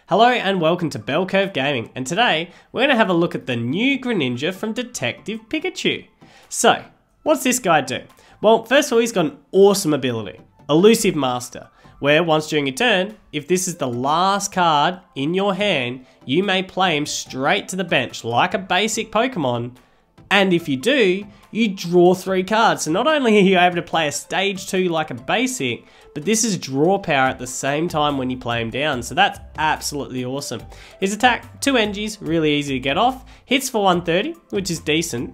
Hello and welcome to Bell Curve Gaming, and today we're going to have a look at the new Greninja from Detective Pikachu. So, what's this guy do? Well, first of all, he's got an awesome ability, Elusive Master, where once during your turn, if this is the last card in your hand, you may play him straight to the bench like a basic Pokemon, and if you do, you draw 3 cards. So not only are you able to play a stage 2 like a basic, but this is draw power at the same time when you play him down. So that's absolutely awesome. His attack, 2 NGs, really easy to get off. Hits for 130, which is decent.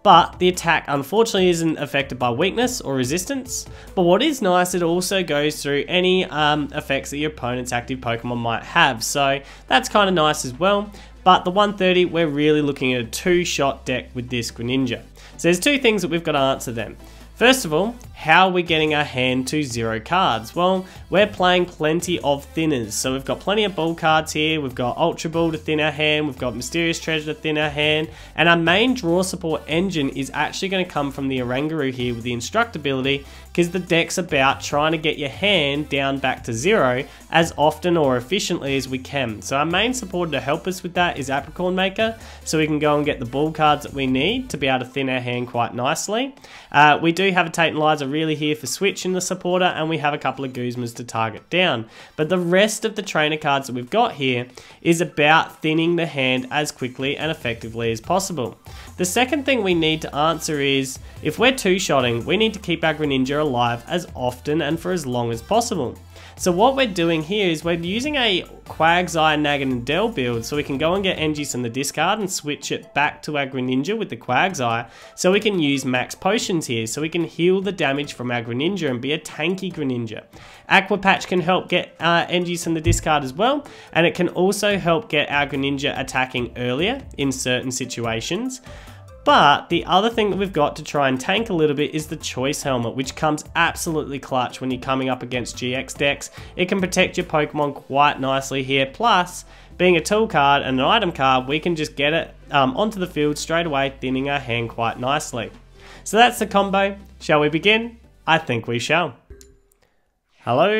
But the attack unfortunately isn't affected by weakness or resistance. But what is nice, it also goes through any effects that your opponent's active Pokemon might have. So that's kind of nice as well. But the 130, we're really looking at a 2-shot deck with this Greninja. So there's 2 things that we've got to answer then. First of all, how are we getting our hand to 0 cards? Well, we're playing plenty of thinners. So we've got plenty of ball cards here. We've got Ultra Ball to thin our hand. We've got Mysterious Treasure to thin our hand. And our main draw support engine is actually going to come from the Oranguru here with the Instruct ability, because the deck's about trying to get your hand down back to 0 as often or efficiently as we can. So our main supporter to help us with that is Apricorn Maker, so we can go and get the ball cards that we need to be able to thin our hand quite nicely. We do have a Tate Liza really here for switch in the supporter, and we have a couple of Guzmas to target down. But the rest of the trainer cards that we've got here is about thinning the hand as quickly and effectively as possible. The second thing we need to answer is, if we're 2-shotting, we need to keep our Greninja alive as often and for as long as possible. So what we're doing here is we're using a Quagsire Naganadel build, so we can go and get NGs from the discard and switch it back to our Greninja with the Quagsire, so we can use Max Potions here, so we can heal the damage from our Greninja and be a tanky Greninja. Aqua Patch can help get NGs from the discard as well, and it can also help get our Greninja attacking earlier in certain situations. But the other thing that we've got to try and tank a little bit is the Choice Helmet, which comes absolutely clutch when you're coming up against GX decks. It can protect your Pokemon quite nicely here. Plus, being a tool card and an item card, we can just get it onto the field straight away, thinning our hand quite nicely. So that's the combo. Shall we begin? I think we shall. Hello,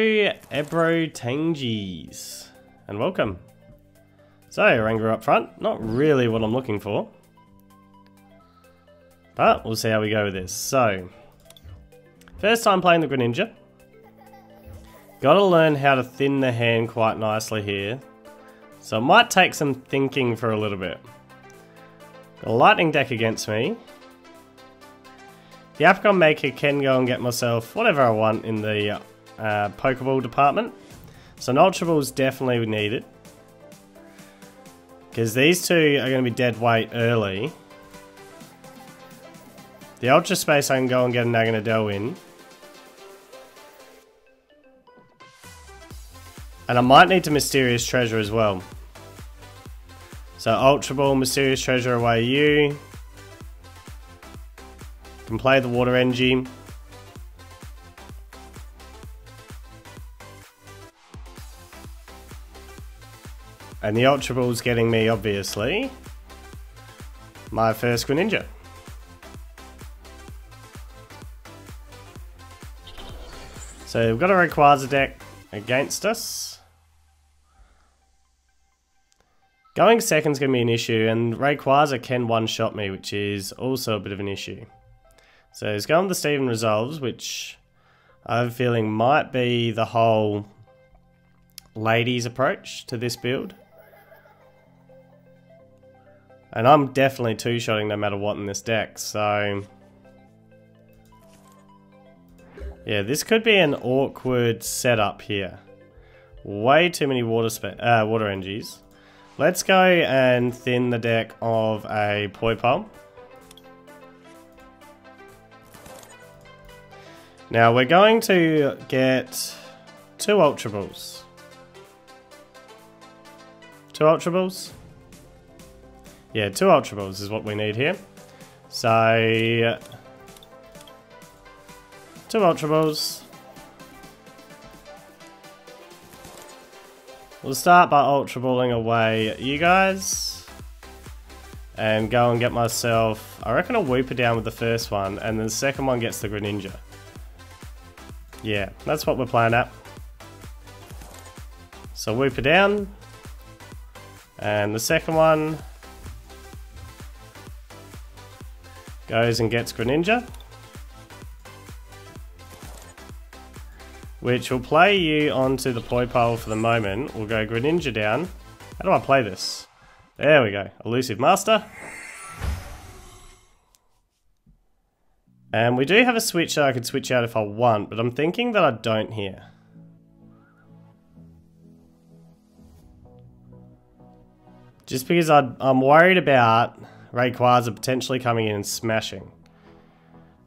Ebro Tangies, and welcome. So, Oranguru up front, not really what I'm looking for. But we'll see how we go with this. So, first time playing the Greninja. Gotta learn how to thin the hand quite nicely here. So it might take some thinking for a little bit. Got a lightning deck against me. The Apricorn Maker can go and get myself whatever I want in the Pokeball department. So an Ultra Ball is definitely needed, because these two are going to be dead weight early. The Ultra Space I can go and get a Naganadel in. And I might need to Mysterious Treasure as well. So Ultra Ball, Mysterious Treasure away you. Can play the Water NG. And the Ultra Ball's getting me, obviously, my first Greninja. So we've got a Rayquaza deck against us. Going second's going to be an issue, and Rayquaza can one-shot me, which is also a bit of an issue. So he's going with the Steven Resolves, which I have a feeling might be the whole ladies approach to this build. And I'm definitely 2-shotting no matter what in this deck, so yeah, this could be an awkward setup here. Way too many water NGs. Let's go and thin the deck of a Poipole. Now we're going to get 2 Ultra Balls. 2 Ultra Balls? Yeah, 2 Ultra Balls is what we need here. So 2 Ultra Balls. We'll start by Ultra Balling away you guys. And go and get myself, I reckon, a Wooper down with the first one, and then the second one gets the Greninja. Yeah, that's what we're playing at. So Wooper down. And the second one goes and gets Greninja, which will play you onto the Poipole for the moment. We'll go Greninja down. How do I play this? There we go. Elusive Master. And we do have a switch that I could switch out if I want, but I'm thinking that I don't here. Just because I'm worried about Rayquaza potentially coming in and smashing.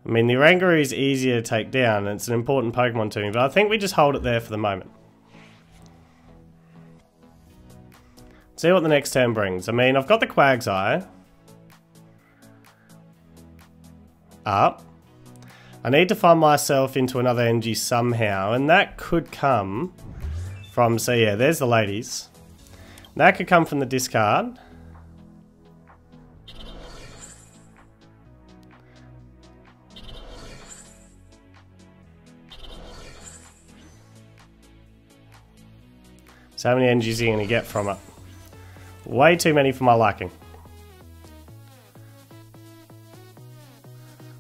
I mean, the Oranguru is easier to take down, and it's an important Pokemon to me, but I think we just hold it there for the moment. See what the next turn brings. I mean, I've got the Quagsire up. I need to find myself into another energy somehow, and that could come from, so yeah, there's the ladies. That could come from the discard. So how many energies are you going to get from it? Way too many for my liking.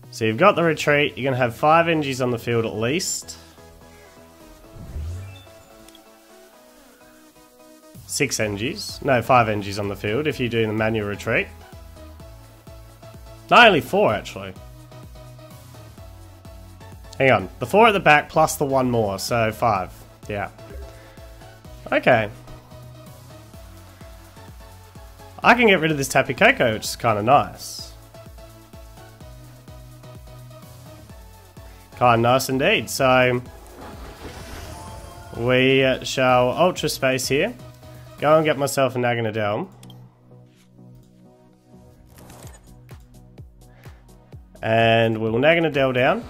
So you've got the retreat, you're going to have 5 energies on the field at least. 6 energies. No, 5 energies on the field if you're doing the manual retreat. No, only 4 actually. Hang on, the 4 at the back plus the 1 more, so 5. Yeah. Okay. I can get rid of this Tapu Koko, which is kind of nice. Kind of nice indeed. So we shall Ultra Space here. Go and get myself a Naganadel. And we'll Naganadel down.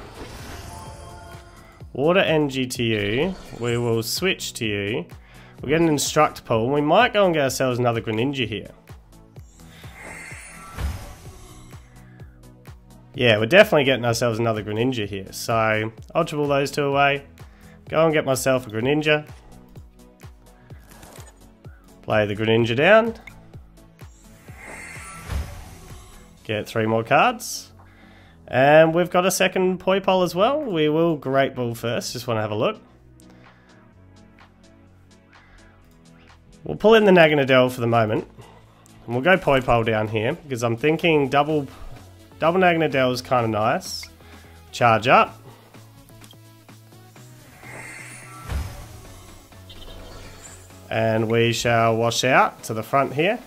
Water Energy to you. We will switch to you. We'll get an Instruct Pool. We might go and get ourselves another Greninja here. Yeah, we're definitely getting ourselves another Greninja here. So, Ultra Ball those 2 away. Go and get myself a Greninja. Play the Greninja down. Get 3 more cards. And we've got a second Poipole as well. We will Great Ball first, just want to have a look. We'll pull in the Naganadel for the moment. And we'll go Poipole down here, because I'm thinking double Naganadel is kind of nice. Charge up. And we shall wash out to the front here.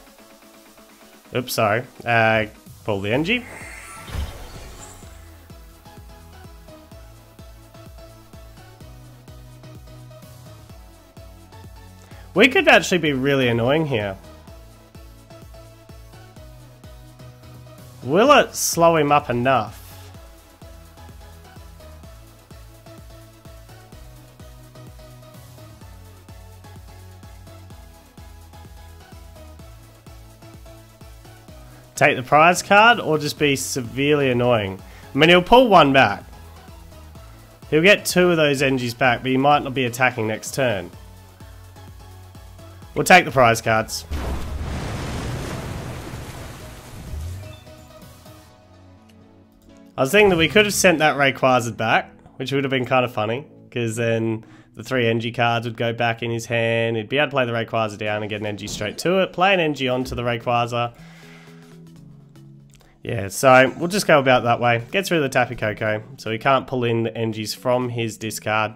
Oops, sorry. Pull the energy. We could actually be really annoying here. Will it slow him up enough? Take the prize card or just be severely annoying? I mean, he'll pull 1 back. He'll get 2 of those energies back, but he might not be attacking next turn. We'll take the prize cards. I was thinking that we could have sent that Rayquaza back, which would have been kind of funny, because then the 3 energy cards would go back in his hand. He'd be able to play the Rayquaza down and get an energy straight to it, play an energy onto the Rayquaza. Yeah, so we'll just go about that way. Gets rid of the Tapu Koko, so he can't pull in the energies from his discard.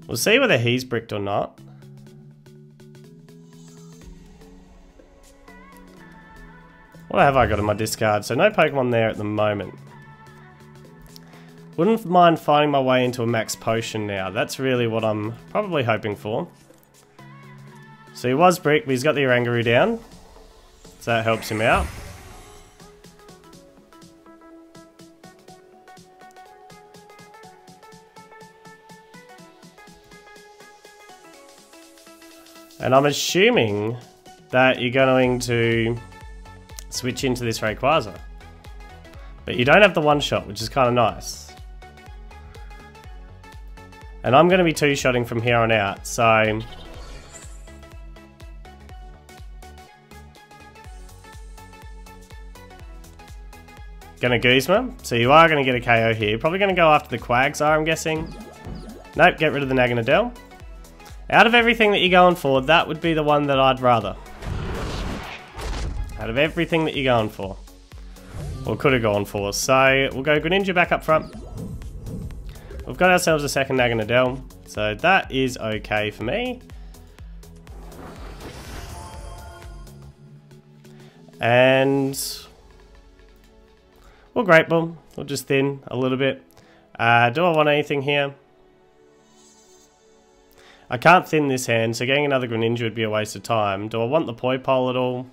We'll see whether he's bricked or not. What have I got in my discard? So no Pokemon there at the moment. Wouldn't mind finding my way into a Max Potion now. That's really what I'm probably hoping for. So he was bricked, but he's got the Oranguru down. So that helps him out. And I'm assuming that you're going to switch into this Rayquaza. But you don't have the one-shot, which is kind of nice. And I'm going to be 2-shotting from here on out, so... Gonna Guzma. So you are going to get a KO here. Probably going to go after the Quagsire, I'm guessing. Nope, get rid of the Naganadel. Out of everything that you're going for, that would be the one that I'd rather. Out of everything that you're going for. Or could have gone for. So we'll go Greninja back up front. We've got ourselves a second Naganadel. So that is okay for me. And we'll Great Ball. We'll just thin a little bit. Do I want anything here? I can't thin this hand, so getting another Greninja would be a waste of time. Do I want the Poipole at all?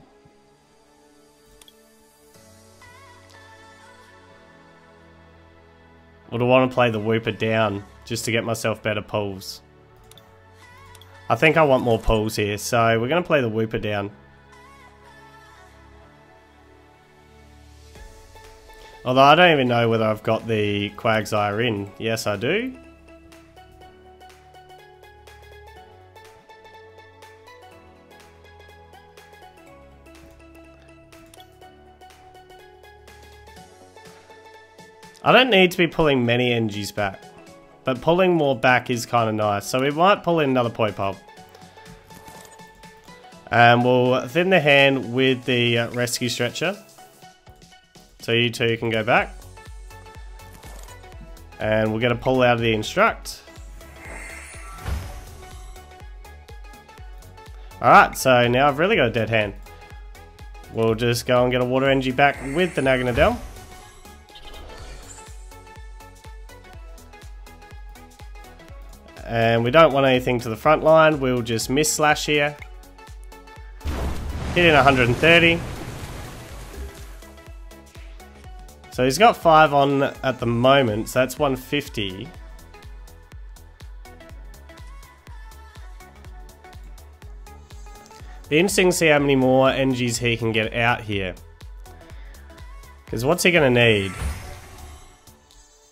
Or do I want to play the Wooper down just to get myself better pulls? I think I want more pulls here, so we're going to play the Wooper down. Although I don't even know whether I've got the Quagsire in. Yes, I do. I don't need to be pulling many energies back, but pulling more back is kind of nice. So we might pull in another Poipole. And we'll thin the hand with the Rescue Stretcher. So you two can go back. And we'll get a pull out of the Instruct. Alright, so now I've really got a dead hand. We'll just go and get a Water Energy back with the Naganadel. And we don't want anything to the front line. We'll just miss slash here. Hit in 130. So he's got 5 on at the moment, so that's 150. Be interesting to see how many more energies he can get out here. Because what's he going to need?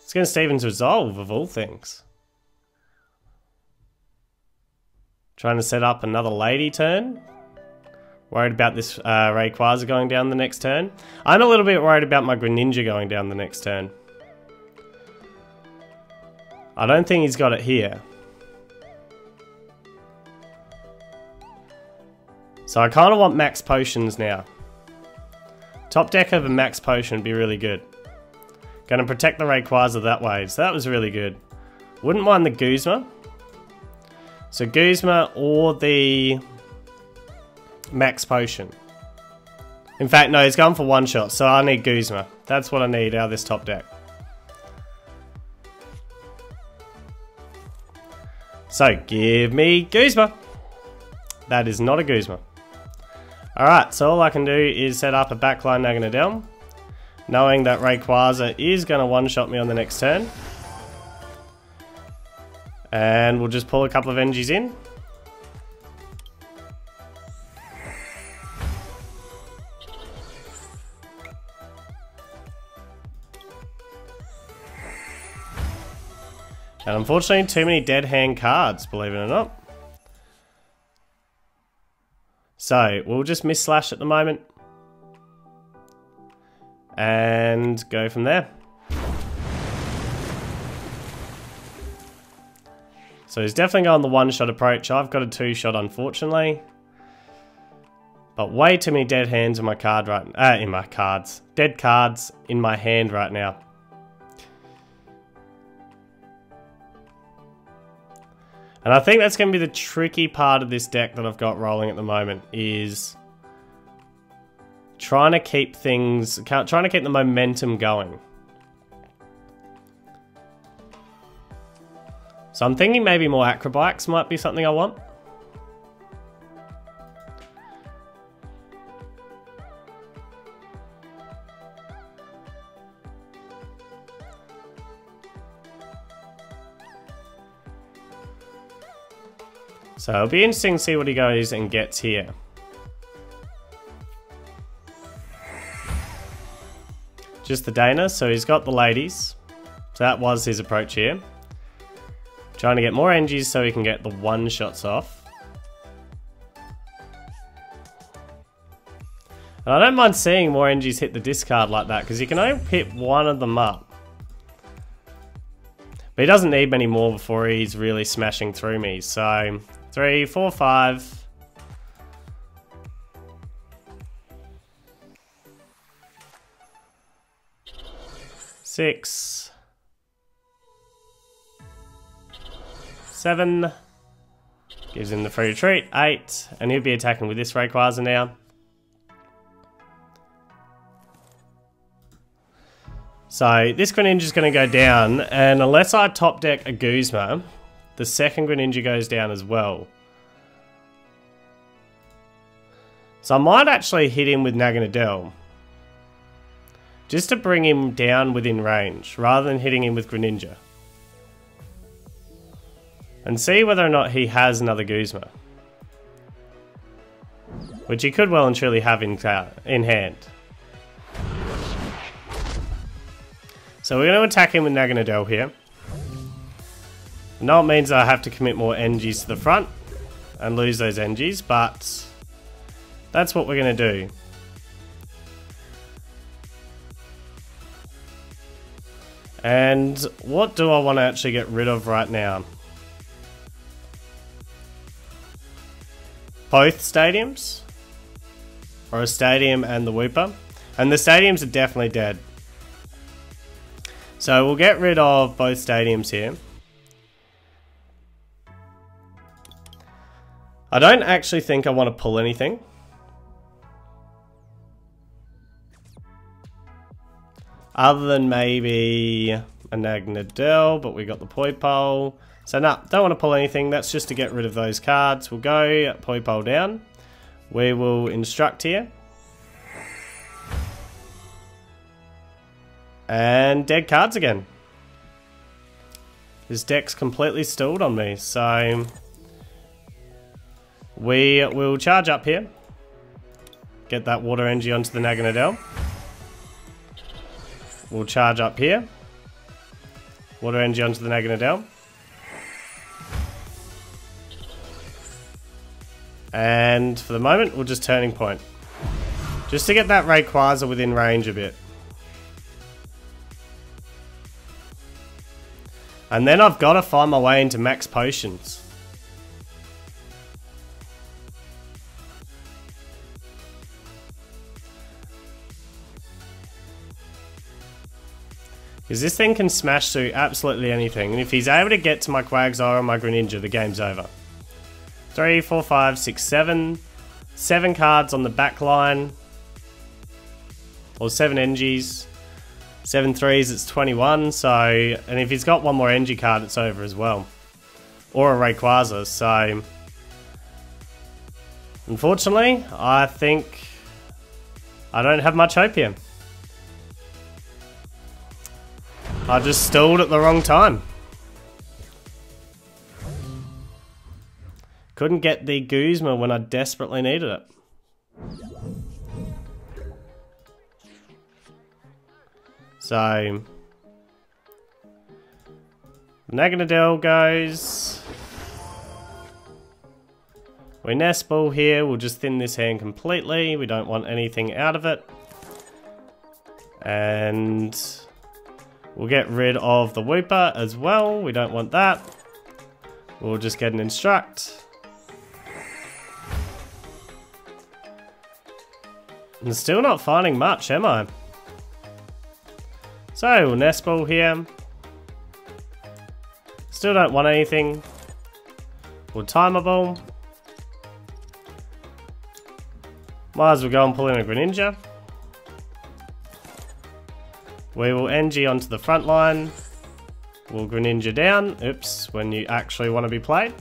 It's going to Steven's Resolve, of all things. Trying to set up another lady turn. Worried about this Rayquaza going down the next turn. I'm a little bit worried about my Greninja going down the next turn. I don't think he's got it here. So I kind of want Max Potions now. Top deck of a Max Potion would be really good. Going to protect the Rayquaza that way. So that was really good. Wouldn't mind the Guzma. So Guzma or the Max Potion. In fact, no, he's going for one shot, so I need Guzma. That's what I need out of this top deck. So give me Guzma. That is not a Guzma. Alright, so all I can do is set up a backline Naganadel, knowing that Rayquaza is going to one-shot me on the next turn. And we'll just pull a couple of energies in. And unfortunately, too many dead hand cards, believe it or not. So, we'll just miss slash at the moment. And go from there. So he's definitely going the one-shot approach. I've got a two-shot, unfortunately. But way too many dead hands in my card right in my cards. Dead cards in my hand right now. And I think that's going to be the tricky part of this deck that I've got rolling at the moment, is trying to keep the momentum going. So I'm thinking maybe more Acrobikes might be something I want. So it'll be interesting to see what he goes and gets here. Just the Dana, so he's got the ladies. So that was his approach here. Trying to get more energies so he can get the one-shots off. And I don't mind seeing more energies hit the discard like that, because you can only hit one of them up. But he doesn't need many more before he's really smashing through me. So, 3, 4, 5. 6. 7. Gives him the free retreat. 8. And he'll be attacking with this Rayquaza now. So this Greninja is going to go down, and unless I top deck a Guzma, the second Greninja goes down as well. So I might actually hit him with Naganadel, just to bring him down within range, rather than hitting him with Greninja. And see whether or not he has another Guzma. Which he could well and truly have in hand. So we're going to attack him with Naganadel here. I know it means I have to commit more energies to the front and lose those energies, but that's what we're going to do. And what do I want to actually get rid of right now? Both stadiums? Or a stadium and the Wooper? And the stadiums are definitely dead. So we'll get rid of both stadiums here. I don't actually think I want to pull anything. Other than maybe a Naganadel, but we got the Poipole. So no, don't want to pull anything. That's just to get rid of those cards. We'll go Poipole down. We will instruct here. And dead cards again. His deck's completely stalled on me, so we will charge up here. Get that water energy onto the Naganadel. We'll charge up here. Water energy onto the Naganadel. And for the moment, we'll just Turning Point. Just to get that Rayquaza within range a bit. And then I've got to find my way into Max Potions. Because this thing can smash through absolutely anything. And if he's able to get to my Quagsire or my Greninja, the game's over. 3, 4, 5, 6, 7. 7 cards on the back line. Or 7 energies. 7 threes, it's 21, so... And if he's got one more energy card, it's over as well. Or a Rayquaza, so... Unfortunately, I think... I don't have much hope here. I just stalled at the wrong time. Couldn't get the Guzma when I desperately needed it. So, Naganadel goes. We Nest Ball here, we'll just thin this hand completely. We don't want anything out of it. And we'll get rid of the Wooper as well. We don't want that. We'll just get an Instruct. And still not finding much, am I? So, we'll Nest Ball here. Still don't want anything. We'll Timer Ball. Might as well go and pull in a Greninja. We will NG onto the front line. We'll Greninja down. Oops, when you actually want to be played.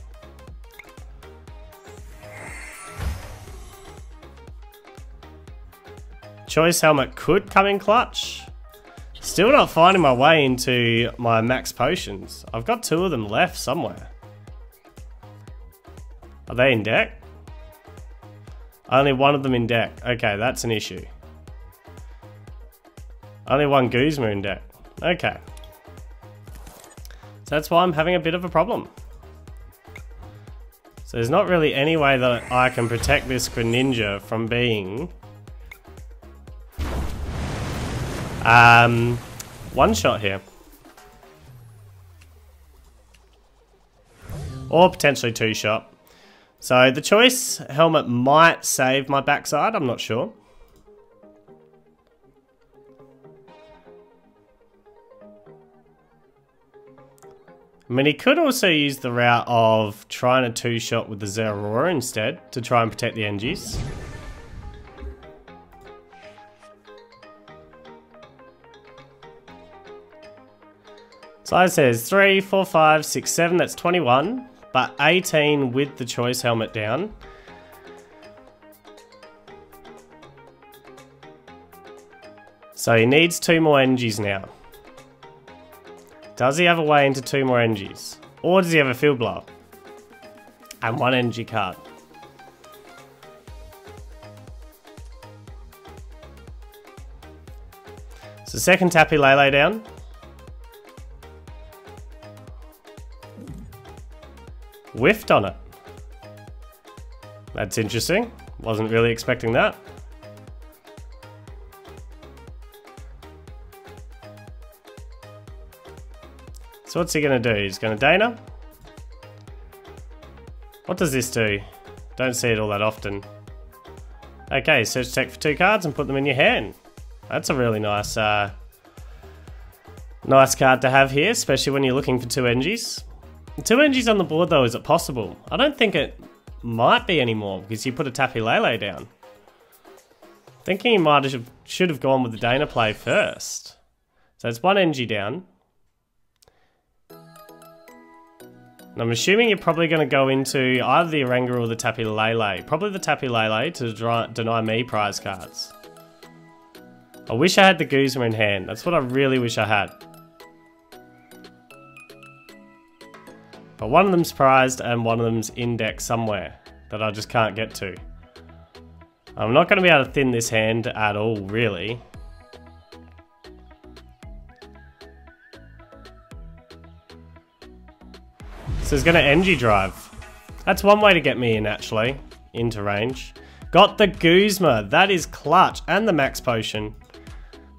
Choice Helmet could come in clutch. Still not finding my way into my Max Potions. I've got 2 of them left somewhere. Are they in deck? Only 1 of them in deck. Okay, that's an issue. Only 1 Guzma in deck. Okay. So that's why I'm having a bit of a problem. So there's not really any way that I can protect this Greninja from being One shot here. Or potentially two shot. So the choice helmet might save my backside, I'm not sure. I mean, he could also use the route of trying a two-shot with the Zeraora instead to try and protect the Engis. So it says 3, 4, 5, 6, 7, that's 21, but 18 with the choice helmet down. So he needs 2 more Engis now. Does he have a way into 2 more Engis? Or does he have a Field Blower? And 1 Engi card. So second Tapu Lele down. Whiffed on it. That's interesting. Wasn't really expecting that. So what's he going to do? He's going to Dana. What does this do? Don't see it all that often. Okay, search tech for 2 cards and put them in your hand. That's a really nice nice card to have here, especially when you're looking for 2 Engis. 2 Engis on the board though, is it possible? I don't think it might be anymore because you put a Tapu Lele down. Thinking he should have gone with the Dana play first. So it's 1 Engi down. And I'm assuming you're probably going to go into either the Oranguru or the Tapu Lele. Probably the Tapu Lele to deny me prize cards. I wish I had the Guzma in hand. That's what I really wish I had. But one of them's prized and one of them's in deck somewhere that I just can't get to. I'm not going to be able to thin this hand at all, really. So he's going to Engi drive. That's one way to get me in, actually, into range. Got the Guzma. That is clutch. And the Max Potion.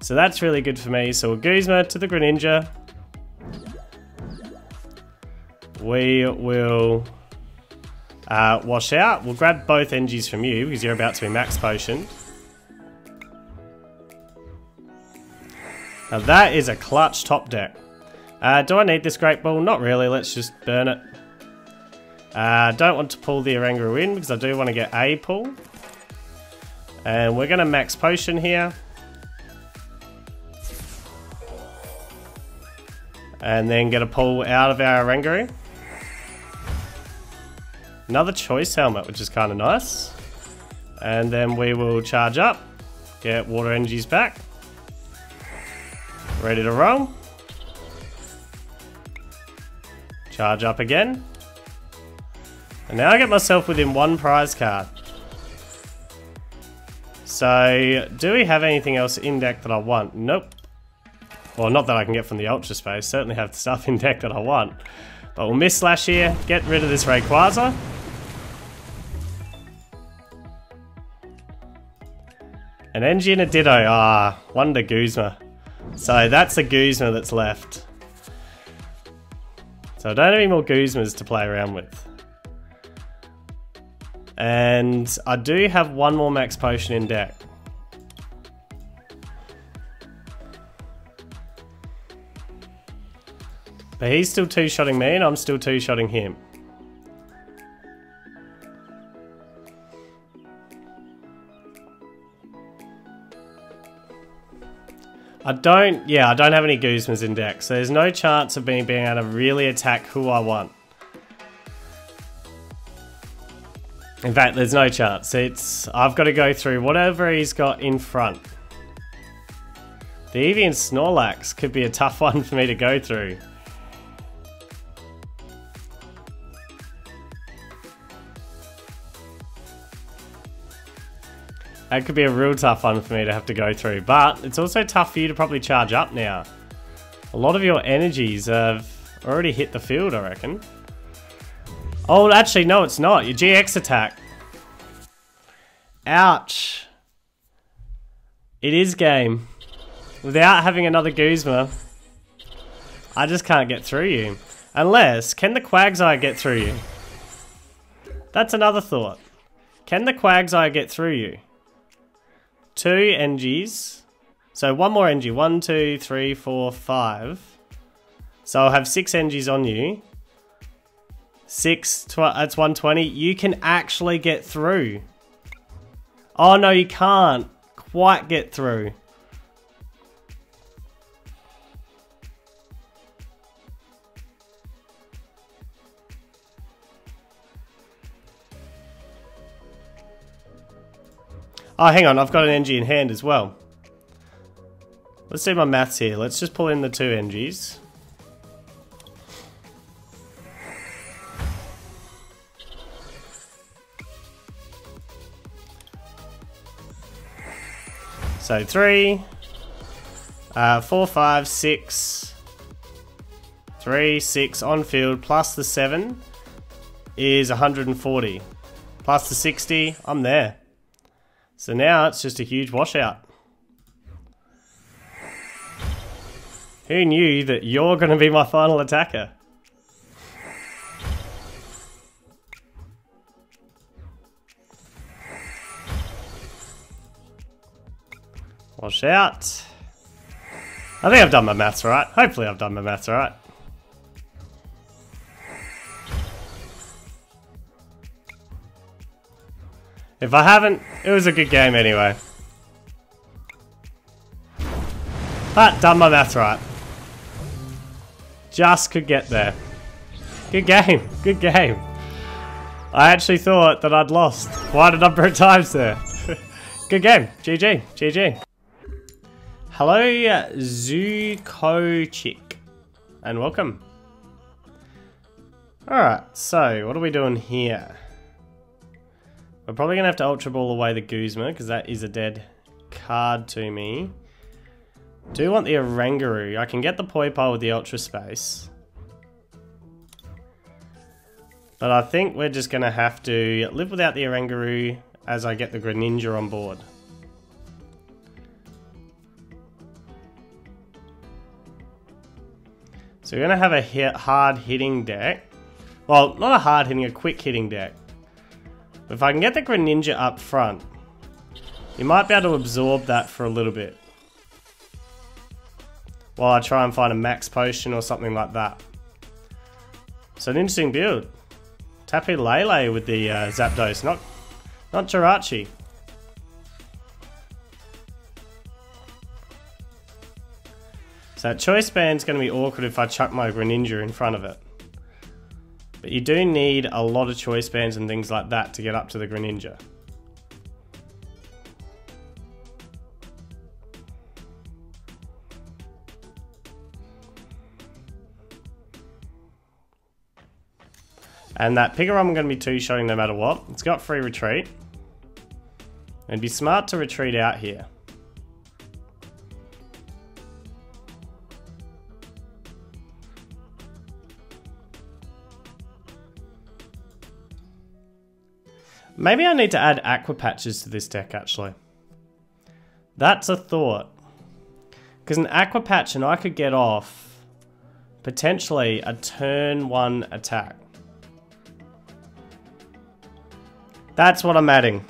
So that's really good for me. So a Guzma to the Greninja. We will wash out. We'll grab both Engis from you because you're about to be Max Potioned. Now that is a clutch top deck. Do I need this Great Ball? Not really, let's just burn it. Don't want to pull the Oranguru in because I do want to get a pull. And we're going to Max Potion here. And then get a pull out of our Oranguru. Another choice helmet, which is kind of nice. And then we will charge up. Get Water Engis back. Ready to roll. Charge up again. And now I get myself within 1 prize card. So, do we have anything else in deck that I want? Nope. Well, not that I can get from the Ultra Space. Certainly have stuff in deck that I want. But we'll miss Slash here. Get rid of this Rayquaza. An Engi and a Ditto. Ah, Wonder Guzma. So that's the Guzma that's left. So I don't have any more Guzmas to play around with. And I do have 1 more Max Potion in deck. But he's still 2-shotting me and I'm still 2-shotting him. I don't have any Guzmas in deck, so there's no chance of me being able to really attack who I want. In fact, there's no chance. I've got to go through whatever he's got in front. The Eevee and Snorlax could be a tough one for me to go through. That could be a real tough one for me to have to go through, but it's also tough for you to probably charge up now. A lot of your energies have already hit the field, I reckon. Oh, actually, no, it's not. Your GX attack. Ouch. It is game. Without having another Guzma, I just can't get through you. Unless, can the Quagsire get through you? That's another thought. Can the Quagsire get through you? 2 NGs. So one more NG. 1, 2, 3, 4, 5. So I'll have 6 NGs on you. that's 120. You can actually get through. Oh no, you can't quite get through. Oh, hang on, I've got an NG in hand as well. Let's do my maths here. Let's just pull in the 2 NGs. So 3, 4, 5, 6, 3, 6 on field, plus the 7 is 140. Plus the 60, I'm there. So now it's just a huge washout. Who knew that you're going to be my final attacker? Wash out. I think I've done my maths right. Hopefully I've done my maths right. If I haven't, it was a good game anyway. But done my maths right. Just could get there. Good game. Good game. I actually thought that I'd lost quite a number of times there. Good game. GG. GG. Hello, Zuko Chick. And welcome. Alright, so what are we doing here? We're probably going to have to Ultra Ball away the Guzma, because that is a dead card to me. Do want the Oranguru. I can get the Poipole with the Ultra Space. But I think we're just going to have to live without the Oranguru as I get the Greninja on board. So we're going to have a hard hitting deck. Well, not a hard hitting, a quick hitting deck. But if I can get the Greninja up front, you might be able to absorb that for a little bit. While I try and find a Max Potion or something like that. So an interesting build. Tate Liza with the Zapdos, not Jirachi. So that choice band's going to be awkward if I chuck my Greninja in front of it. But you do need a lot of choice bands and things like that to get up to the Greninja. And that Pikarom I'm going to be two-shotting no matter what. It's got free retreat. It'd be smart to retreat out here. Maybe I need to add Aqua Patches to this deck, actually. That's a thought. Because an Aqua Patch and I could get off potentially a turn 1 attack. That's what I'm adding.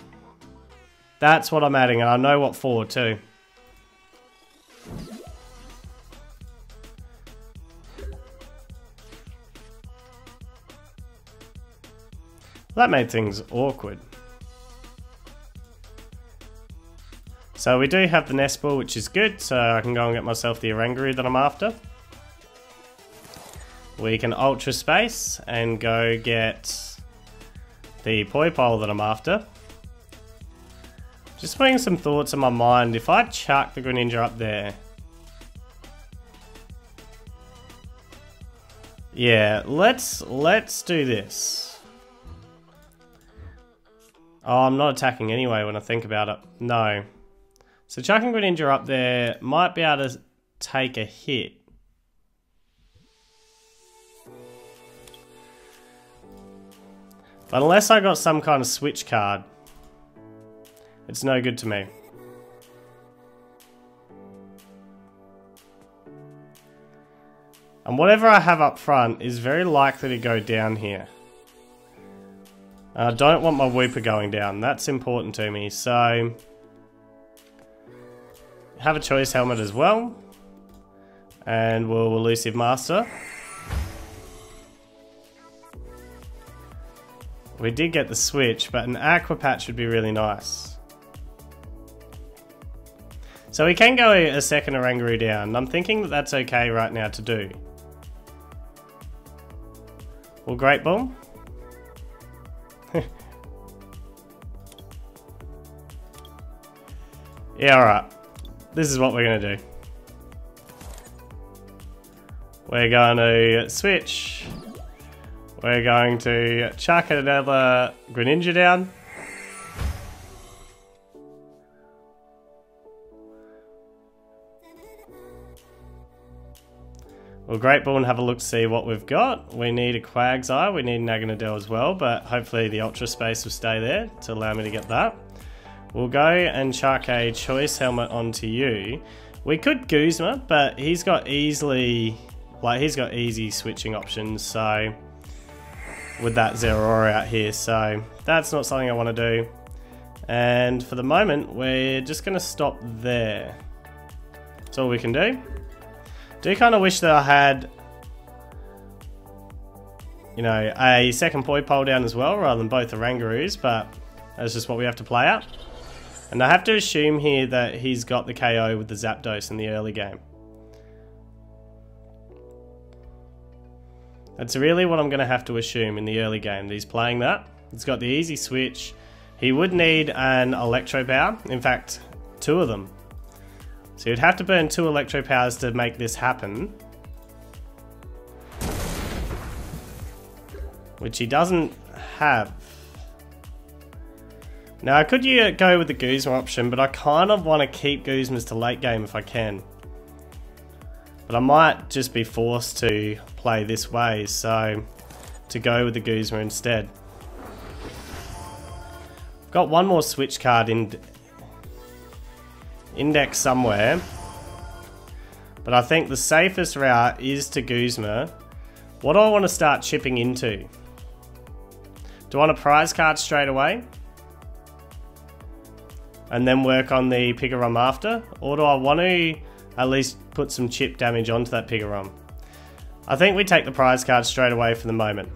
That's what I'm adding, and I know what for too. That made things awkward. So we do have the Nest Ball, which is good, so I can go and get myself the Oranguru that I'm after. We can Ultra Space and go get the Poipole that I'm after. Just putting some thoughts in my mind. If I chuck the Greninja up there, yeah, let's do this. Oh, I'm not attacking anyway when I think about it. No. So chucking Greninja up there might be able to take a hit. But unless I got some kind of switch card, it's no good to me. And whatever I have up front is very likely to go down here. I don't want my Wooper going down. That's important to me. So, have a choice helmet as well. And we'll Elusive Master. We did get the switch, but an Aqua Patch would be really nice. So we can go a second Oranguru down. I'm thinking that that's okay right now to do. Well, Great Ball. Yeah, alright. This is what we're going to do. We're going to switch. We're going to chuck another Greninja down. We'll Great Ball and have a look to see what we've got. We need a Quagsire, we need Naganadel as well, but hopefully the Ultra Space will stay there to allow me to get that. We'll go and chuck a Choice Helmet onto you. We could Guzma, but he's got easy switching options, so with that Zeraora out here, so that's not something I want to do. And for the moment, we're just going to stop there. That's all we can do. Do kind of wish that I had, you know, a second Poipole down as well, rather than both Orangurus, but that's just what we have to play out. And I have to assume here that he's got the KO with the Zapdos in the early game. That's really what I'm going to have to assume in the early game, that he's playing that. He's got the easy switch. He would need an Electro Power, in fact, 2 of them. So you'd have to burn 2 Electro Powers to make this happen. Which he doesn't have. Now I could go with the Guzma option, but I kind of want to keep Guzmas to late game if I can. But I might just be forced to play this way, so to go with the Guzma instead. I've got one more switch card in index somewhere, but I think the safest route is to Guzma. What do I want to start chipping into? Do I want a prize card straight away and then work on the Pikarom after, or do I want to at least put some chip damage onto that Pikarom? I think we take the prize card straight away for the moment.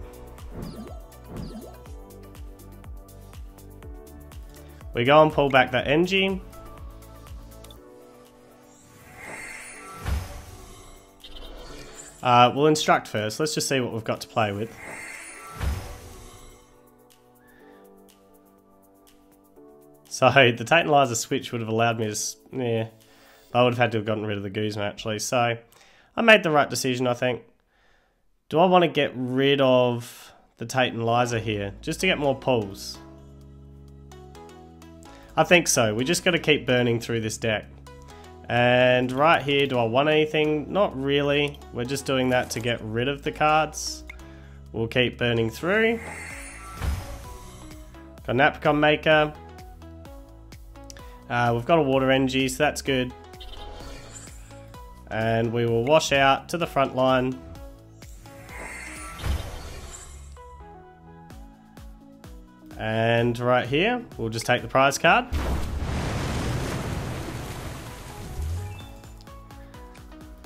We go and pull back that Engie. We'll instruct first. Let's just see what we've got to play with. So the Tate Liza switch would have allowed me to... yeah, I would have had to have gotten rid of the Guzma actually. So I made the right decision, I think. Do I want to get rid of the Tate and Liza here, just to get more pulls? I think so. We just got to keep burning through this deck. And right here, do I want anything? Not really. We're just doing that to get rid of the cards. We'll keep burning through. Got an Apricorn Maker. We've got a Water Engie, so that's good. And we will wash out to the front line. And right here, we'll just take the prize card.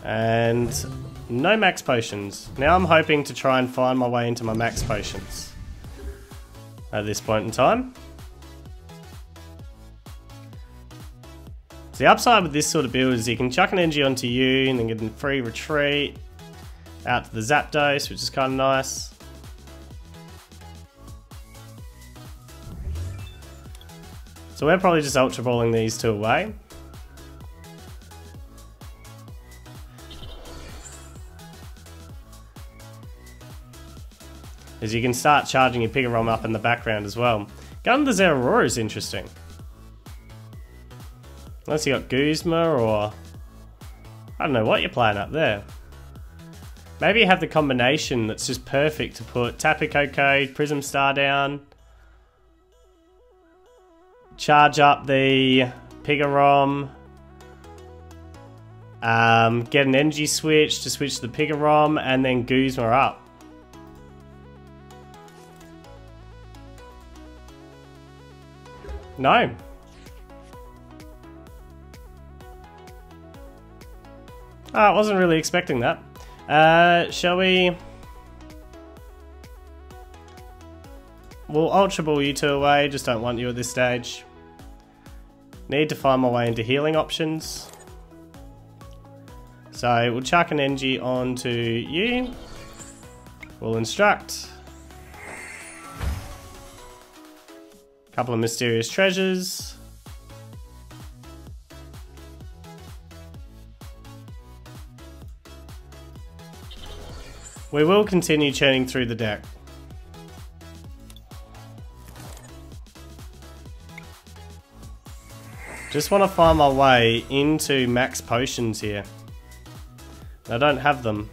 And no Max Potions. Now I'm hoping to try and find my way into my Max Potions at this point in time. So the upside with this sort of build is you can chuck an Engie onto you and then get a free retreat out to the Zapdos, which is kind of nice. So we're probably just Ultra Balling these 2 away. As you can start charging your Pikarom up in the background as well. Going to the Zeraora is interesting. Unless you got Guzma or... I don't know what you're playing up there. Maybe you have the combination that's just perfect to put Tapu Koko, Prism Star down. Charge up the Pikarom. Get an energy switch to switch the Pikarom, and then Guzma up. No. Oh, I wasn't really expecting that. Shall we... We'll Ultra Ball you two away, just don't want you at this stage. Need to find my way into healing options. So we'll chuck an energy onto you. We'll instruct. Couple of Mysterious Treasures. We will continue churning through the deck. Just want to find my way into max potions here. I don't have them.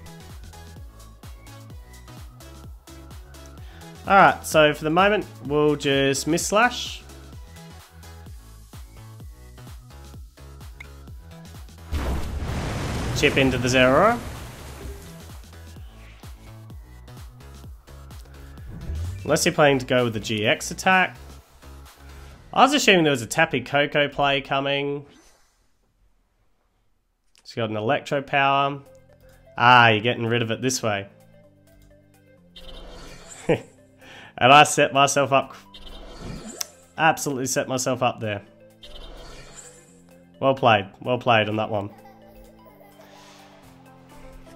Alright, so for the moment, we'll just Miss Slash. Chip into the Zeraora. Unless you're planning to go with the GX attack. I was assuming there was a Tappy Coco play coming. She's got an Electro Power. Ah, you're getting rid of it this way. And I set myself up. Absolutely set myself up there. Well played on that one.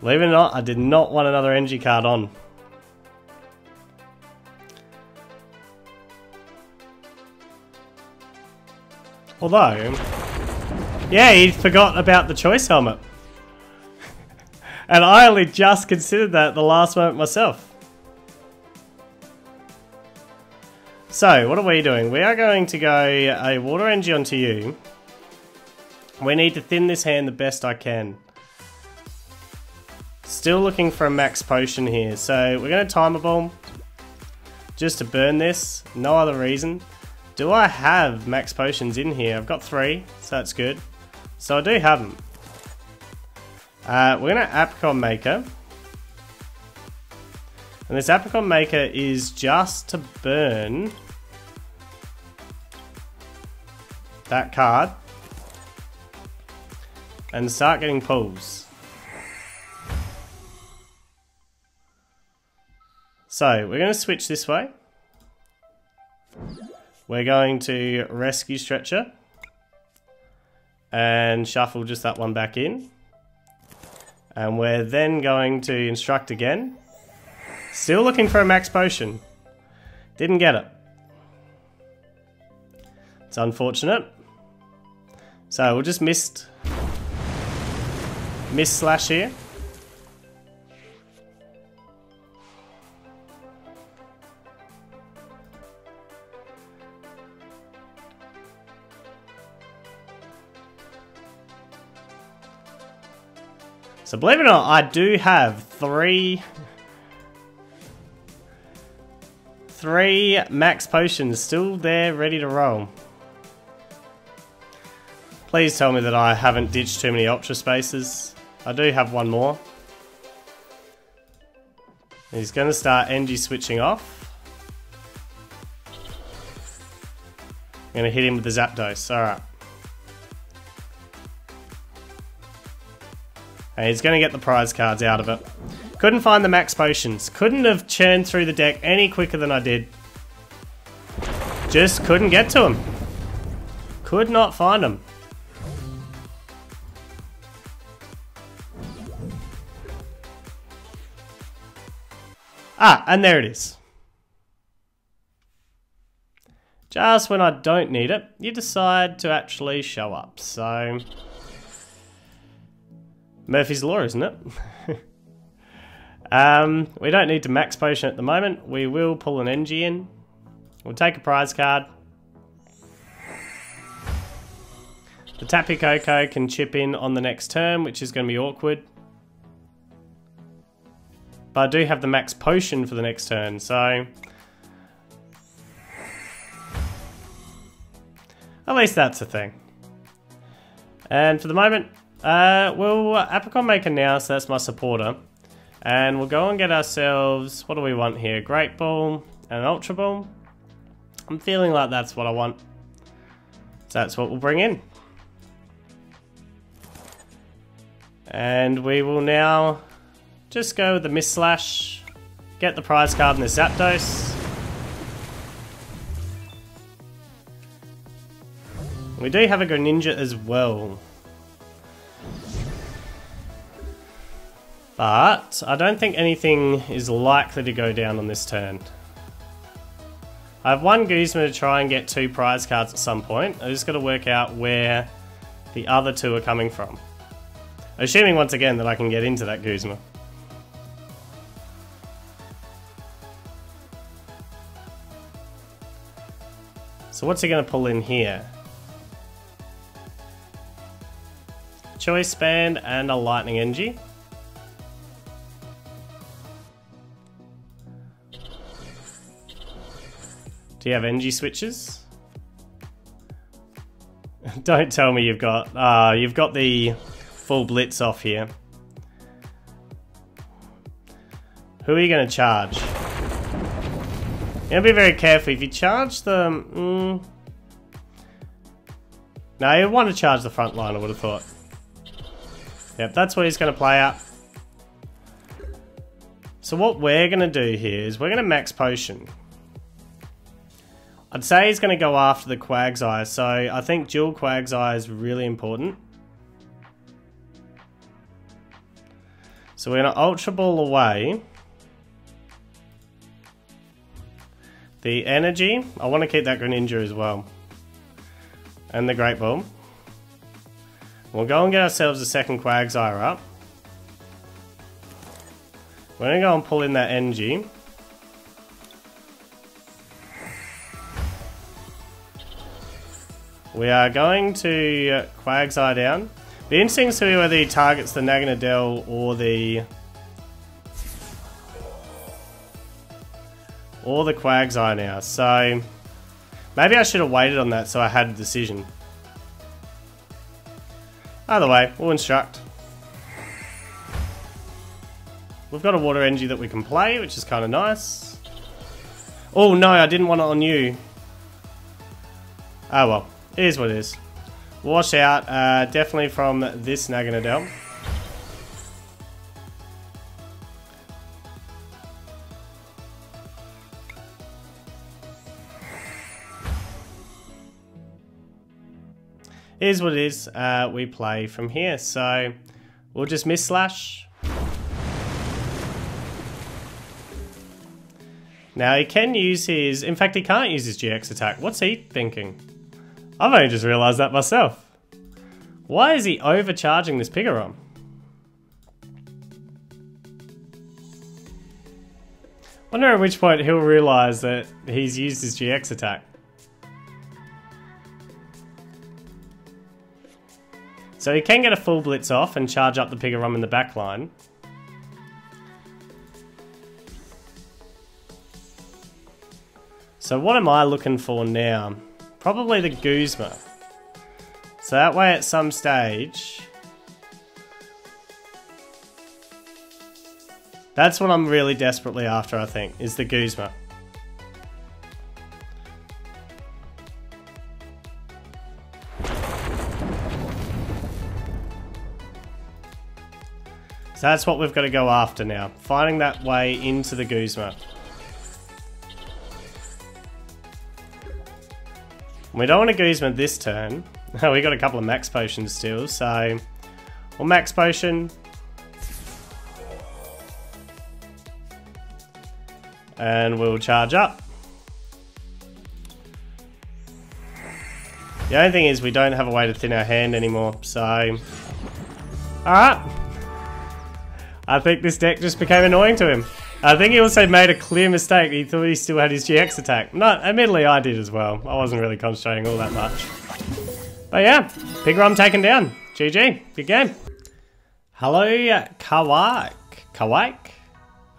Believe it or not, I did not want another energy card on. Although, yeah, he forgot about the choice helmet. And I only just considered that at the last moment myself. So, what are we doing? We are going to go a Water Energy onto you. We need to thin this hand the best I can. Still looking for a max potion here. So, we're going to Timer Ball. Just to burn this. No other reason. Do I have max potions in here? I've got 3, so that's good. So I do have them. We're going to Apricorn Maker. And this Apricorn Maker is just to burn that card and start getting pulls. So we're going to switch this way. We're going to Rescue Stretcher and shuffle just that one back in. And we're then going to Instruct again. Still looking for a max potion. Didn't get it. It's unfortunate. So we'll just Miss Slash here. So believe it or not, I do have three max potions still there ready to roll. Please tell me that I haven't ditched too many Ultra Spaces. I do have one more. He's going to start energy switching off. I'm going to hit him with the Zapdos. Alright. And he's going to get the prize cards out of it. Couldn't find the max potions. Couldn't have churned through the deck any quicker than I did. Just couldn't get to them. Could not find them. Ah, and there it is. Just when I don't need it, you decide to actually show up. So... Murphy's Law, isn't it? We don't need to max potion at the moment. We will pull an energy in. We'll take a prize card. The Tappy Coco can chip in on the next turn, which is going to be awkward. But I do have the max potion for the next turn, so... At least that's a thing. And for the moment, We'll Apricorn Maker now, so that's my supporter. And we'll go and get ourselves, what do we want here? Great Ball and an Ultra Ball. I'm feeling like that's what I want. So that's what we'll bring in. And we will now just go with the Mist Slash, get the prize card in the Zapdos. We do have a Greninja as well. But I don't think anything is likely to go down on this turn. I have one Guzma to try and get 2 prize cards at some point. I just got to work out where the other 2 are coming from. Assuming once again that I can get into that Guzma. So what's he going to pull in here? Choice Band and a Lightning Energy. Do you have energy switches? Don't tell me you've got the full blitz off here. Who are you going to charge? You gotta be very careful. If you charge the... No, you want to charge the front line, I would have thought. Yep, that's what he's going to play out. So what we're going to do here is we're going to Max Potion. I'd say he's going to go after the Quagsire, so I think dual Quagsire is really important. So we're going to Ultra Ball away. The energy, I want to keep that Greninja as well. And the Great Ball. We'll go and get ourselves a second Quagsire up. We're going to go and pull in that energy. We are going to Quagsire down. Be interesting to see whether he targets the Naganadel or the Quagsire now. So maybe I should have waited on that so I had a decision. Either way, we'll instruct. We've got a water energy that we can play, which is kind of nice. Oh no, I didn't want it on you. Oh well, it is what it is. Wash out, definitely from this Naganadel. Here's what it is, we play from here, so we'll just Mist Slash. Now he can use his, in fact he can't use his GX attack. What's he thinking? I've only just realised that myself. Why is he overcharging this Pikarom? Wonder at which point he'll realise that he's used his GX attack. So he can get a full blitz off and charge up the Pikarom in the back line. So what am I looking for now? Probably the Guzma. So that way at some stage... That's what I'm really desperately after, I think, is the Guzma. So that's what we've got to go after now. Finding that way into the Guzma. We don't want a Guzma this turn. We got a couple of Max Potions still, so... We'll Max Potion. And we'll charge up. The only thing is we don't have a way to thin our hand anymore, so... Alright. I think this deck just became annoying to him. I think he also made a clear mistake. He thought he still had his GX attack. No, admittedly I did as well. I wasn't really concentrating all that much. But yeah, Pikarom taken down. GG, good game. Hello, Kawak?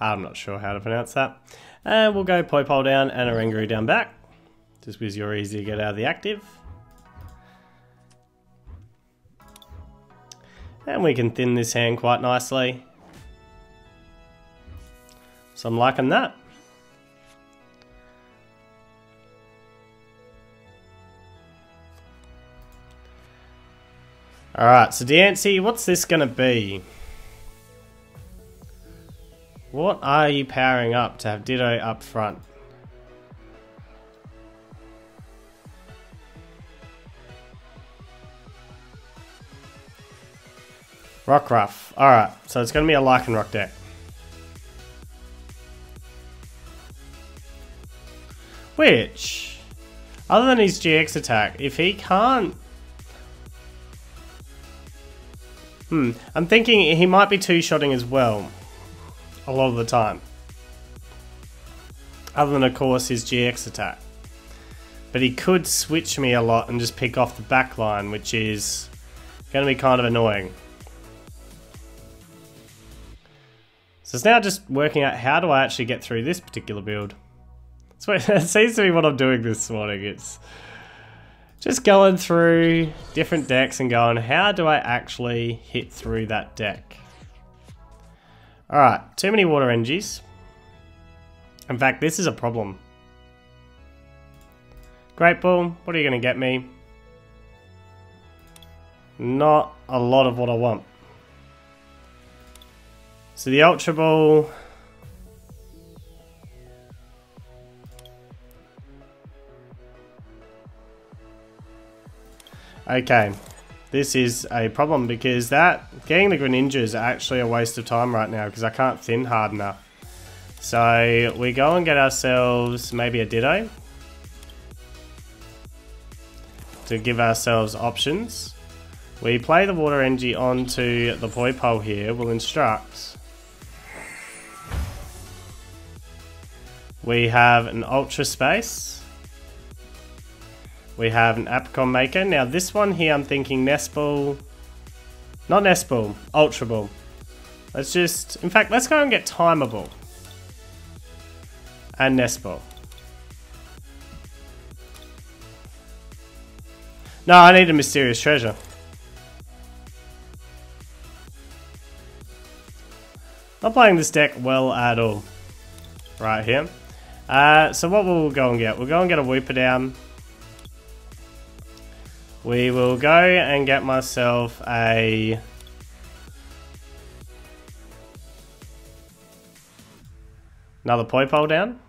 I'm not sure how to pronounce that. We'll go Poipole down and Oranguru down back. Just because you're easy to get out of the active. And we can thin this hand quite nicely. So I'm liking that. Alright, so Diancie, what's this going to be? What are you powering up to have Ditto up front? Rockruff. Alright, so it's going to be a Lycanroc deck. Which, other than his GX attack, if he can't... I'm thinking he might be two-shotting as well. A lot of the time. Other than, of course, his GX attack. But he could switch me a lot and just pick off the back line, which is going to be kind of annoying. So it's now just working out how do I actually get through this particular build. That seems to be what I'm doing this morning. It's just going through different decks and going, how do I actually hit through that deck? Alright, too many water energies. In fact, this is a problem. Great Ball, what are you going to get me? Not a lot of what I want. So the Ultra Ball... Okay, this is a problem because getting the Greninja is actually a waste of time right now because I can't thin hard enough. So we go and get ourselves maybe a Ditto to give ourselves options. We play the Water Energy onto the Poipole here, we'll instruct. We have an Ultra Space. We have an Apricorn Maker. Now this one here I'm thinking Nest Ball. Not Nest Ball, Ultra Ball. Let's just, in fact, let's go and get Timer Ball. And Nest Ball. No, I need a Mysterious Treasure. Not playing this deck well at all. Right here. So what we'll go and get? We'll go and get a Wooper down. We will go and get myself another Poipole down.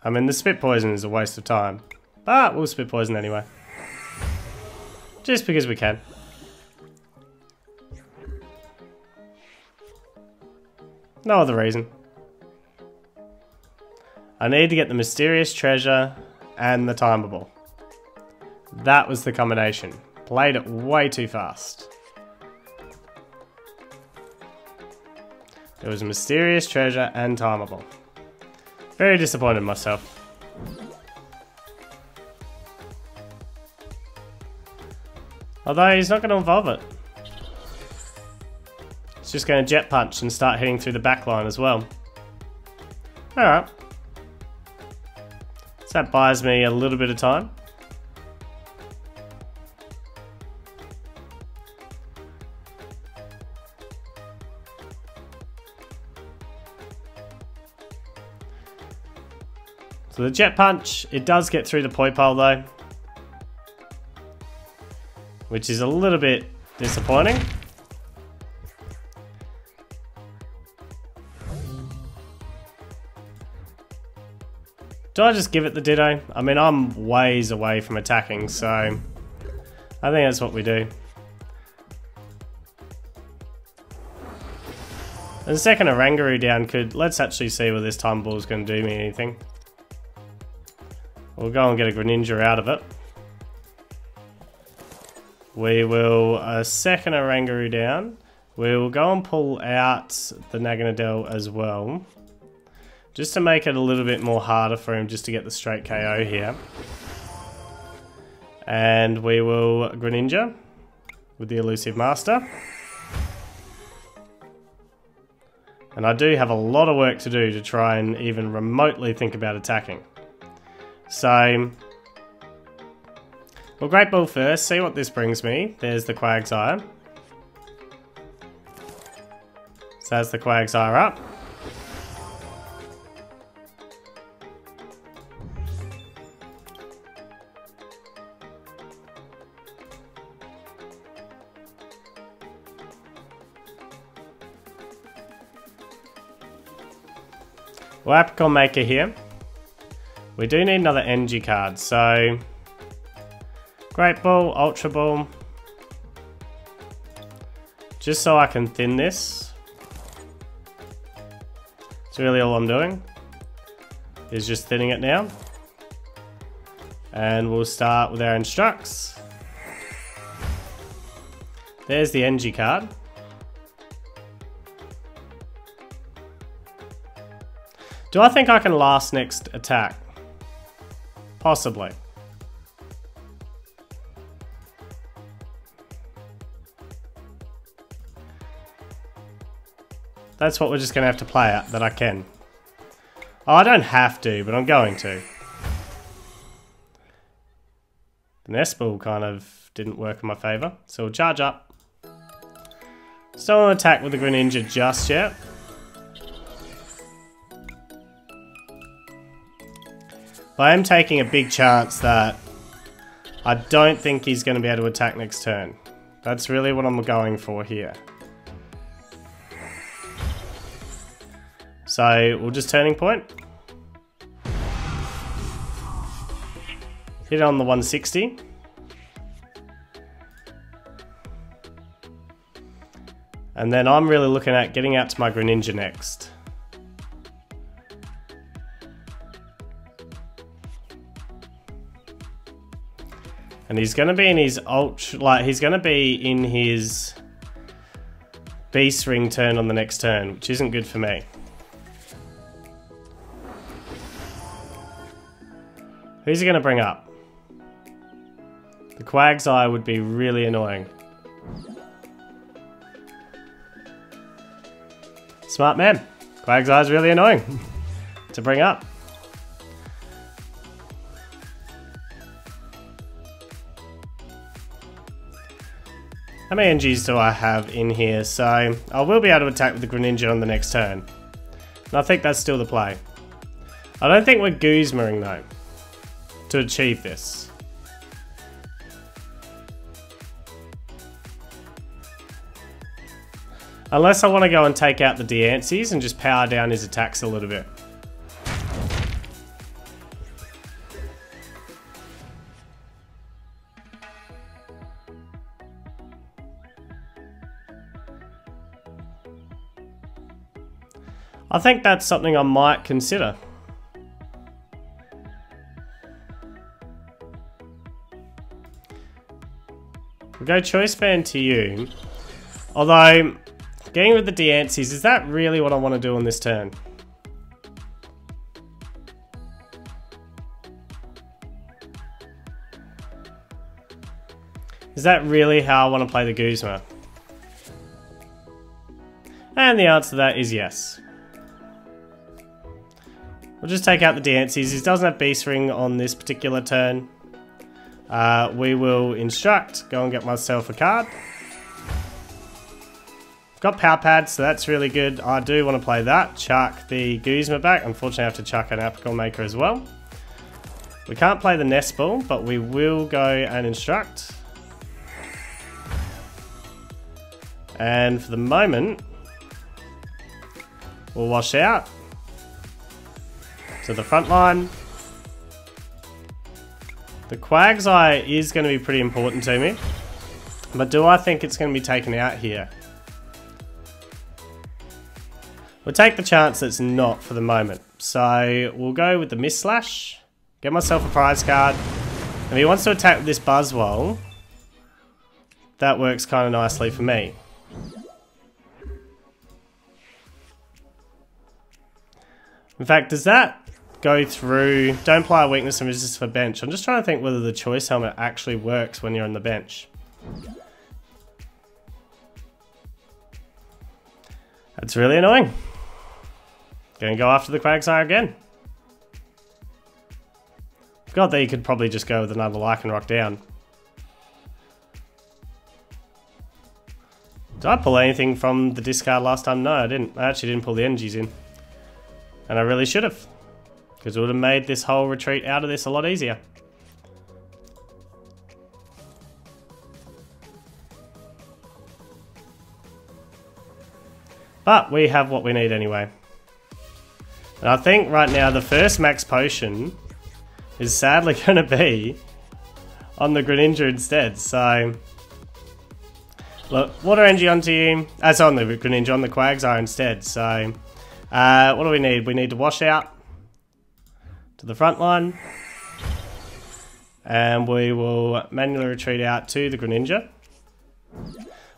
I mean, the Spit Poison is a waste of time, but we'll Spit Poison anyway. Just because we can. No other reason. I need to get the Mysterious Treasure and the Timer Ball. That was the combination. Played it way too fast. There was a Mysterious Treasure and Timer Ball. Very disappointed in myself. Although he's not going to evolve it. It's just going to Jet Punch and start hitting through the back line as well. Alright. So that buys me a little bit of time. So the Jet Punch, it does get through the Poipole though. Which is a little bit disappointing. Do I just give it the Ditto? I mean, I'm ways away from attacking, so I think that's what we do. And the second Oranguru down could... Let's actually see whether this Time Ball is going to do me anything. We'll go and get a Greninja out of it. We will second Oranguru down. We will go and pull out the Naganadel as well. Just to make it a little bit more harder for him just to get the straight KO here. And we will Greninja with the Elusive Master. And I do have a lot of work to do to try and even remotely think about attacking. So Well, Great Ball first, see what this brings me. There's the Quagsire. So that's the Quagsire up. Well, Apricorn Maker here. We do need another energy card, so Great Ball, Ultra Ball. Just so I can thin this. That's really all I'm doing. Is just thinning it now. And we'll start with our instructs. There's the energy card. Do I think I can last next attack? Possibly. That's what we're just going to have to play at, that I can. Oh, I don't have to, but I'm going to. The Nest Ball kind of didn't work in my favour, so we'll charge up. Still on attack with the Greninja just yet. But I am taking a big chance that I don't think he's going to be able to attack next turn. That's really what I'm going for here. So we'll just Turning Point. Hit on the 160. And then I'm really looking at getting out to my Greninja next. And he's going to be in his he's going to be in his Beast Ring turn on the next turn, which isn't good for me. Who's he going to bring up? The Quagsire would be really annoying. Smart man. Quagsire's really annoying to bring up. How many energies do I have in here? So I will be able to attack with the Greninja on the next turn. And I think that's still the play. I don't think we're Guzma-ing though to achieve this. Unless I want to go and take out the Diancies and just power down his attacks a little bit. I think that's something I might consider. We'll go Choice Band to you. Although, getting rid of the Diancies, is that really what I want to do on this turn? Is that really how I want to play the Guzma? And the answer to that is yes. We'll just take out the Diancies. He doesn't have Beast Ring on this particular turn. We will instruct. Go and get myself a card. Got Power Pad, so that's really good. I do want to play that. Chuck the Guzma back. Unfortunately, I have to chuck an Apricorn Maker as well. We can't play the Nest Ball, but we will go and instruct. And for the moment, we'll wash out to the front line. The Quagsire is going to be pretty important to me, but do I think it's going to be taken out here? We'll take the chance that it's not for the moment. So we'll go with the Mist Slash, get myself a prize card. And if he wants to attack with this Buzzwole, that works kind of nicely for me. In fact, does that go through? Don't apply a weakness and resist for bench. I'm just trying to think whether the Choice Helmet actually works when you're on the bench. That's really annoying. Gonna go after the Quagsire again. Forgot that you could probably just go with another Lycanroc down. Did I pull anything from the discard last time? No, I didn't. I actually didn't pull the energies in. And I really should have. Because it would have made this whole retreat out of this a lot easier. But we have what we need anyway. And I think right now the first Max Potion is sadly going to be on the Greninja instead. So, look, Water Energy onto you. That's on the Greninja, on the Quagsire instead. So, what do we need? We need to wash out to the front line. And we will manually retreat out to the Greninja.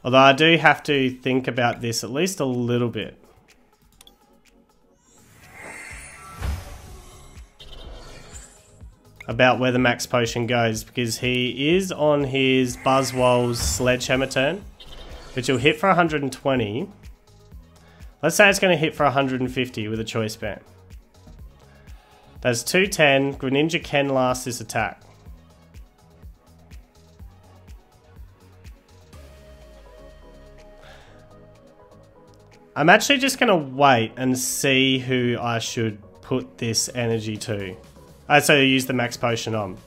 Although I do have to think about this at least a little bit. About where the Max Potion goes, because he is on his Buzzwole's Sledgehammer turn, which will hit for 120. Let's say it's going to hit for 150 with a Choice Band. That's 210. Greninja can last this attack. I'm actually just going to wait and see who I should put this energy to. So use the Max Potion on.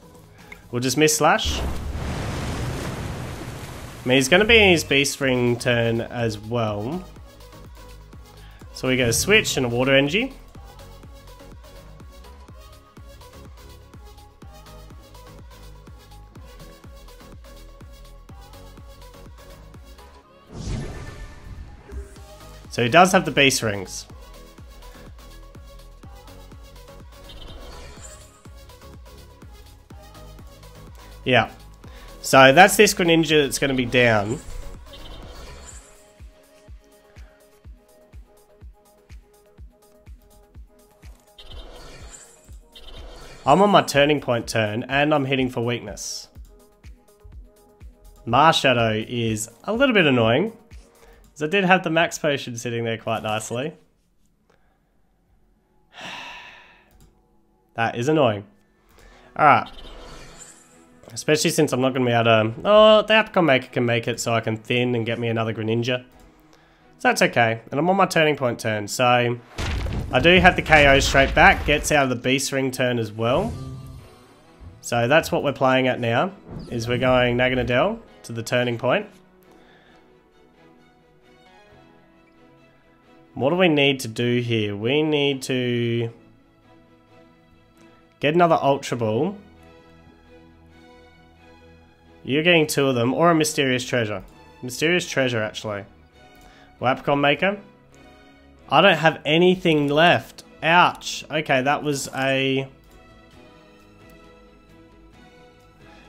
We'll just miss Slash. I mean, he's going to be in his Beast Ring turn as well. So we go Switch and a Water Energy. So he does have the Beast Rings. Yeah. So that's this Greninja that's going to be down. I'm on my turning point turn and I'm hitting for weakness. Marshadow is a little bit annoying. I did have the Max Potion sitting there quite nicely. That is annoying. Alright. Especially since I'm not going to be able to... Oh, the Apricorn Maker can make it so I can thin and get me another Greninja. So that's okay. And I'm on my turning point turn. So I do have the KO straight back. Gets out of the Beast Ring turn as well. So that's what we're playing at now. Is we're going Naganadel to the turning point. What do we need to do here? We need to get another Ultra Ball. You're getting two of them, or a Mysterious Treasure. Mysterious Treasure, actually. Well, Apricorn Maker. I don't have anything left. Ouch. Okay, that was a...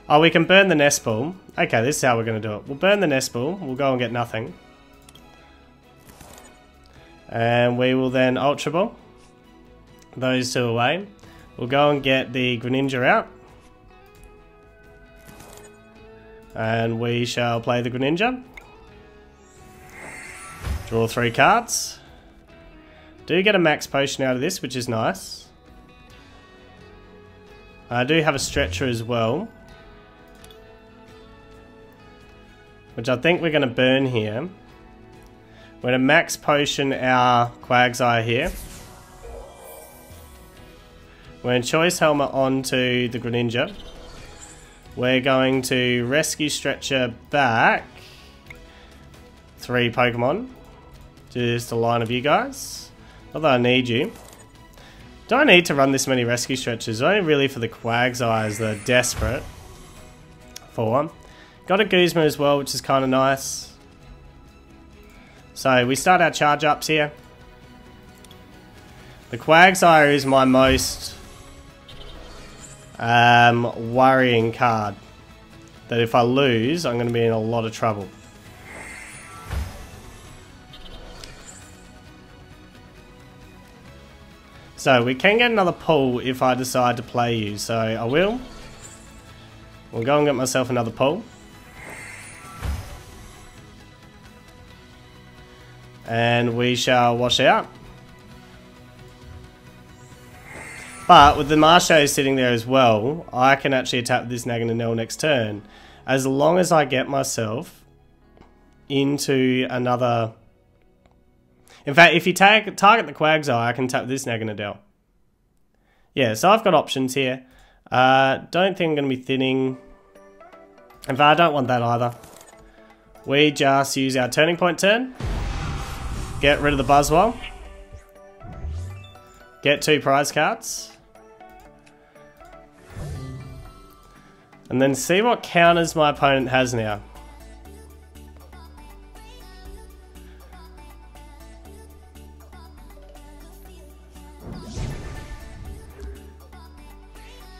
Oh, we can burn the Nest Ball. Okay, this is how we're going to do it. We'll burn the Nest Ball. We'll go and get nothing. And we will then Ultra Ball those two away. We'll go and get the Greninja out. And we shall play the Greninja. Draw 3 cards. Do get a Max Potion out of this, which is nice. I do have a Stretcher as well, which I think we're going to burn here. We're going to Max Potion our Quagsire here. We're going to Choice Helmet onto the Greninja. We're going to Rescue Stretcher back 3 Pokemon. Just a line of you guys. Not that I need you. Do I need to run this many Rescue Stretchers? Only really for the Quagsires that are desperate for. Got a Guzma as well, which is kind of nice. So we start our charge ups here. The Quagsire is my most worrying card. That if I lose, I'm going to be in a lot of trouble. So we can get another pull if I decide to play you. So I will. We'll go and get myself another pull. And we shall wash out. But with the Marshadow sitting there as well, I can actually attack this Naganadel next turn. As long as I get myself into another... In fact, if you target the Quagsire, I can tap this Naganadel. Yeah, so I've got options here. Don't think I'm going to be thinning. In fact, I don't want that either. We just use our turning point turn. Get rid of the Buzzwole. Get 2 prize cards. And then see what counters my opponent has now.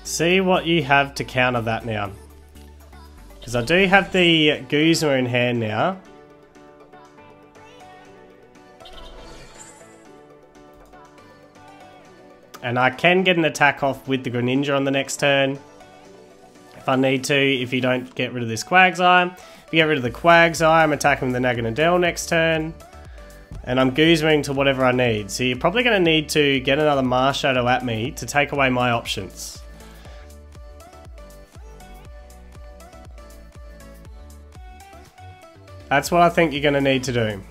See what you have to counter that now. Because I do have the Guzma in hand now. And I can get an attack off with the Greninja on the next turn. If I need to, if you don't get rid of this Quagsire. If you get rid of the Quagsire, I'm attacking the Naganadel next turn. And I'm Guzmaing to whatever I need. So you're probably going to need to get another Marshadow at me to take away my options. That's what I think you're going to need to do.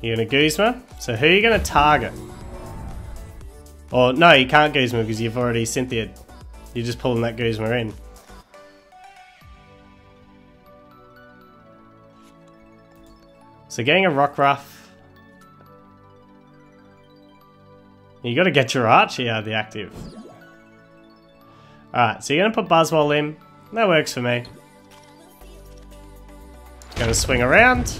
You're going to Guzma. So who are you going to target? Or no, you can't Guzma because you've already Cynthia'd. You're just pulling that Guzma in. So getting a Rockruff. You got to get your Archie out of the active. Alright, so you're going to put Buzzwole in. That works for me. Going to swing around.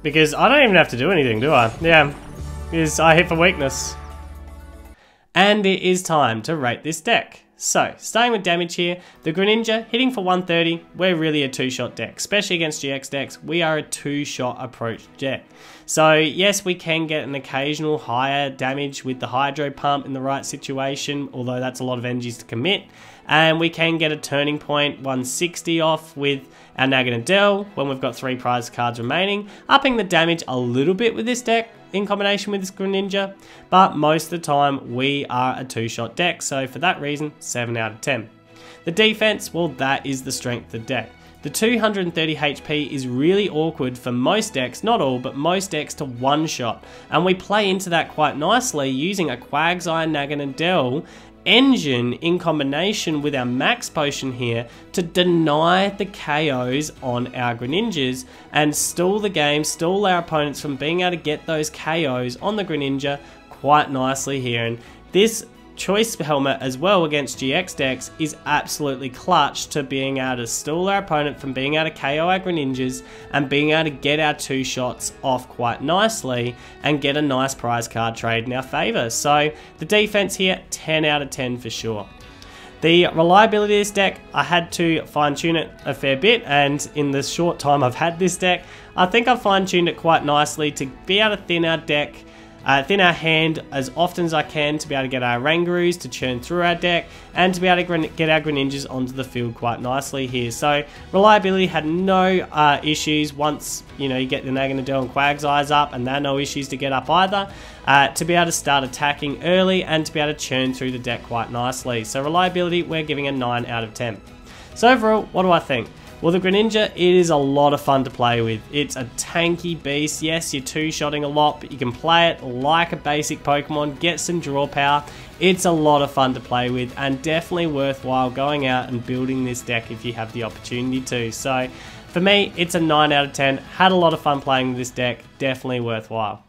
Because I don't even have to do anything, do I? Yeah, because I hit for weakness. And it is time to rate this deck. So, starting with damage here, the Greninja hitting for 130, we're really a 2-shot deck. Especially against GX decks, we are a 2-shot approach deck. So, yes, we can get an occasional higher damage with the Hydro Pump in the right situation, although that's a lot of energies to commit. And we can get a turning point 160 off with our Naganadel when we've got 3 prize cards remaining, upping the damage a little bit with this deck in combination with this Greninja, but most of the time we are a 2-shot deck, so for that reason, 7 out of 10. The defense, well, that is the strength of the deck. The 230 HP is really awkward for most decks, not all, but most decks to one-shot, and we play into that quite nicely using a Quagsire Naganadel engine in combination with our Max Potion here to deny the KOs on our Greninjas and stall the game, stall our opponents from being able to get those KOs on the Greninja quite nicely here. And this choice helmet as well against GX decks is absolutely clutch to being able to stall our opponent from being able to KO our Greninjas and being able to get our 2 shots off quite nicely and get a nice prize card trade in our favour. So the defense here, 10 out of 10 for sure. The reliability of this deck, I had to fine tune it a fair bit, and in the short time I've had this deck, I think I've fine tuned it quite nicely to be able to thin our deck, thin our hand as often as I can to be able to get our Orangurus to churn through our deck and to be able to get our Greninjas onto the field quite nicely here. So reliability had no issues once you get the Naganadel and Quagsires up, and they're no issues to get up either. To be able to start attacking early and to be able to churn through the deck quite nicely. So reliability, we're giving a 9 out of 10. So overall, what do I think? Well, the Greninja, it is a lot of fun to play with. It's a tanky beast. Yes, you're 2-shotting a lot, but you can play it like a basic Pokemon, get some draw power. It's a lot of fun to play with and definitely worthwhile going out and building this deck if you have the opportunity to. So for me, it's a 9 out of 10. Had a lot of fun playing with this deck. Definitely worthwhile.